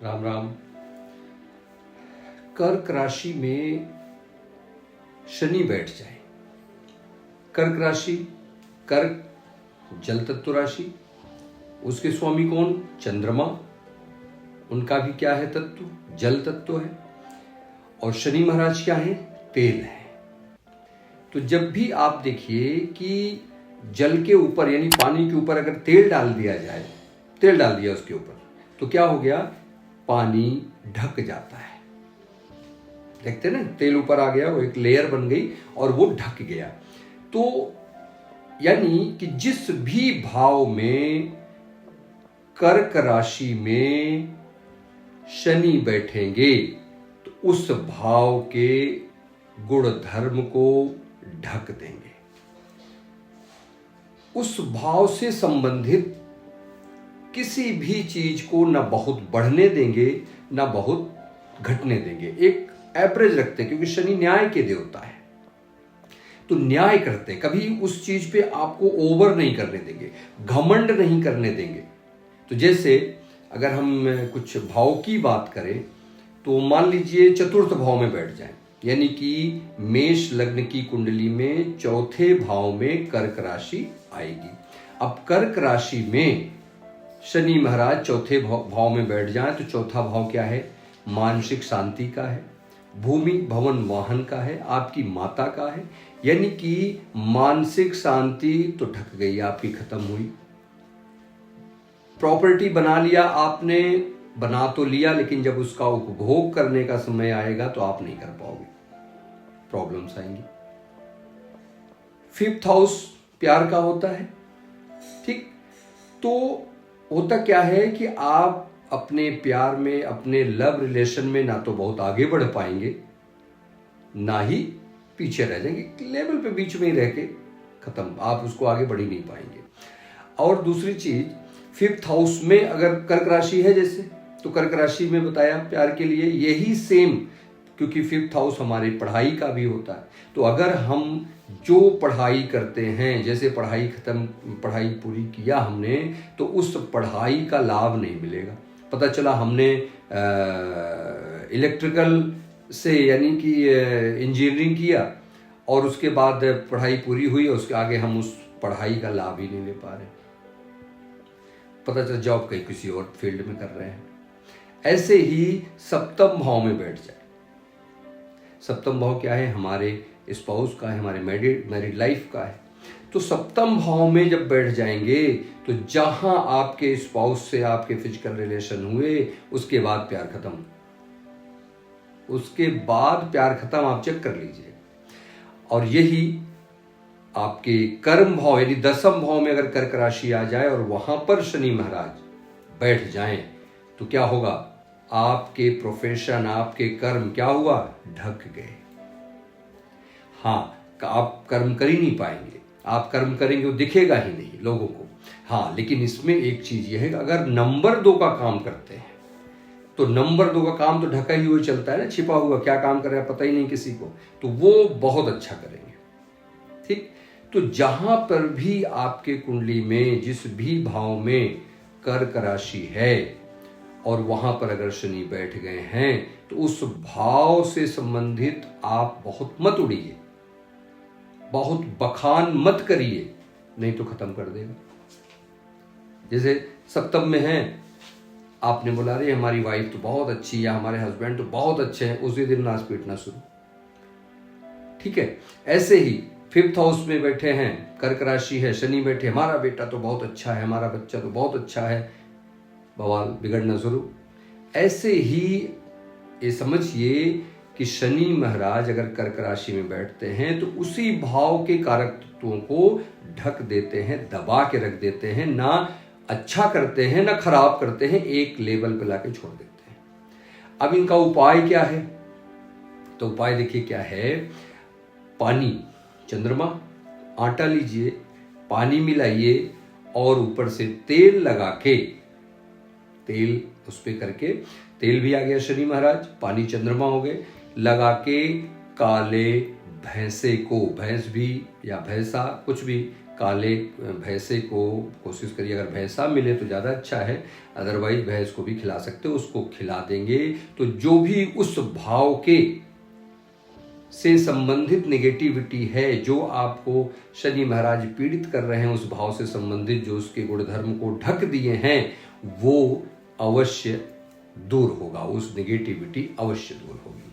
राम राम। कर्क राशि में शनि बैठ जाए। कर्क राशि, कर्क जल तत्व राशि, उसके स्वामी कौन? चंद्रमा। उनका भी क्या है तत्व? जल तत्व है। और शनि महाराज क्या है? तेल है। तो जब भी आप देखिए कि जल के ऊपर यानी पानी के ऊपर अगर तेल डाल दिया जाए, तेल डाल दिया उसके ऊपर, तो क्या हो गया? पानी ढक जाता है। देखते ना, तेल ऊपर आ गया, वो एक लेयर बन गई और वो ढक गया। तो यानी कि जिस भी भाव में कर्क राशि में शनि बैठेंगे तो उस भाव के गुण धर्म को ढक देंगे। उस भाव से संबंधित किसी भी चीज को ना बहुत बढ़ने देंगे ना बहुत घटने देंगे। एक एवरेज रखते हैं, क्योंकि शनि न्याय के देवता है, तो न्याय करते हैं। कभी उस चीज पे आपको ओवर नहीं करने देंगे, घमंड नहीं करने देंगे। तो जैसे अगर हम कुछ भाव की बात करें तो मान लीजिए चतुर्थ भाव में बैठ जाएं, यानी कि मेष लग्न की कुंडली में चौथे भाव में कर्क राशि आएगी। अब कर्क राशि में शनि महाराज चौथे भाव में बैठ जाए तो चौथा भाव क्या है? मानसिक शांति का है, भूमि भवन वाहन का है, आपकी माता का है। यानी कि मानसिक शांति तो ढक गई, आपकी खत्म हुई। प्रॉपर्टी बना लिया आपने, बना तो लिया, लेकिन जब उसका उपभोग करने का समय आएगा तो आप नहीं कर पाओगे, प्रॉब्लम्स आएंगी। फिफ्थ हाउस प्यार का होता है, ठीक? तो होता क्या है कि आप अपने प्यार में, अपने लव रिलेशन में ना तो बहुत आगे बढ़ पाएंगे, ना ही पीछे रह जाएंगे। लेवल पे बीच में ही रह के खत्म, आप उसको आगे बढ़ ही नहीं पाएंगे। और दूसरी चीज, फिफ्थ हाउस में अगर कर्क राशि है जैसे, तो कर्क राशि में बताया प्यार के लिए यही सेम, क्योंकि फिफ्थ हाउस हमारी पढ़ाई का भी होता है। तो अगर हम जो पढ़ाई करते हैं, जैसे पढ़ाई पढ़ाई पूरी किया हमने, तो उस पढ़ाई का लाभ नहीं मिलेगा। पता चला हमने इलेक्ट्रिकल से यानी कि इंजीनियरिंग किया और उसके बाद पढ़ाई पूरी हुई और उसके आगे हम उस पढ़ाई का लाभ ही नहीं ले पा रहे, पता चला जॉब कहीं किसी और फील्ड में कर रहे हैं। ऐसे ही सप्तम भाव में बैठ जाए। सप्तम भाव क्या है? हमारे स्पाउस का है, हमारे मैरिड लाइफ का है। तो सप्तम भाव में जब बैठ जाएंगे तो जहां आपके स्पाउस से आपके फिजिकल रिलेशन हुए, उसके बाद प्यार खत्म। उसके बाद प्यार खत्म, आप चेक कर लीजिए। और यही आपके कर्म भाव यानी दसम भाव में अगर कर्क राशि आ जाए और वहां पर शनि महाराज बैठ जाएं तो क्या होगा? आपके प्रोफेशन, आपके कर्म क्या हुआ? ढक गए। हाँ, आप कर्म कर ही नहीं पाएंगे। आप कर्म करेंगे वो दिखेगा ही नहीं लोगों को। हाँ, लेकिन इसमें एक चीज यह है कि अगर नंबर 2 का काम करते हैं तो नंबर 2 का काम तो ढका ही हुआ चलता है ना, छिपा हुआ, क्या काम कर रहा है पता ही नहीं किसी को, तो वो बहुत अच्छा करेंगे, ठीक? तो जहां पर भी आपके कुंडली में जिस भी भाव में कर्क राशि है और वहां पर अगर शनि बैठ गए हैं तो उस भाव से संबंधित आप बहुत मत उड़िए, बहुत बखान मत करिए, नहीं तो खत्म कर देगा। जैसे सप्तम में है, आपने बोला अरे हमारी वाइफ तो बहुत अच्छी है, हमारे हस्बैंड तो बहुत अच्छे हैं, उसी दिन नाच पीटना शुरू, ठीक है? ऐसे ही फिफ्थ हाउस में बैठे हैं, कर्क राशि है, शनि बैठे, हमारा बेटा तो बहुत अच्छा है, हमारा बच्चा तो बहुत अच्छा है, बवाल बिगड़ना शुरू। ऐसे ही ये समझिए कि शनि महाराज अगर कर्क राशि में बैठते हैं तो उसी भाव के कारक तत्वों को ढक देते हैं, दबा के रख देते हैं, ना अच्छा करते हैं ना खराब करते हैं, एक लेवल पे लाके छोड़ देते हैं। अब इनका उपाय क्या है? तो उपाय देखिए क्या है। पानी, चंद्रमा, आटा लीजिए, पानी मिलाइए और ऊपर से तेल लगा के, तेल उस पे करके, तेल भी आ गया शनि महाराज, पानी चंद्रमा हो गए, लगा के काले भैंसे को, भैंस भी या भैंसा कुछ भी, काले भैंसे को कोशिश करिए, अगर भैंसा मिले तो ज़्यादा अच्छा है, अदरवाइज भैंस को भी खिला सकते हो, उसको खिला देंगे तो जो भी उस भाव के से संबंधित नेगेटिविटी है, जो आपको शनि महाराज पीड़ित कर रहे हैं, उस भाव से संबंधित जो उसके गुणधर्म को ढक दिए हैं, वो अवश्य दूर होगा, उस नेगेटिविटी अवश्य दूर होगी।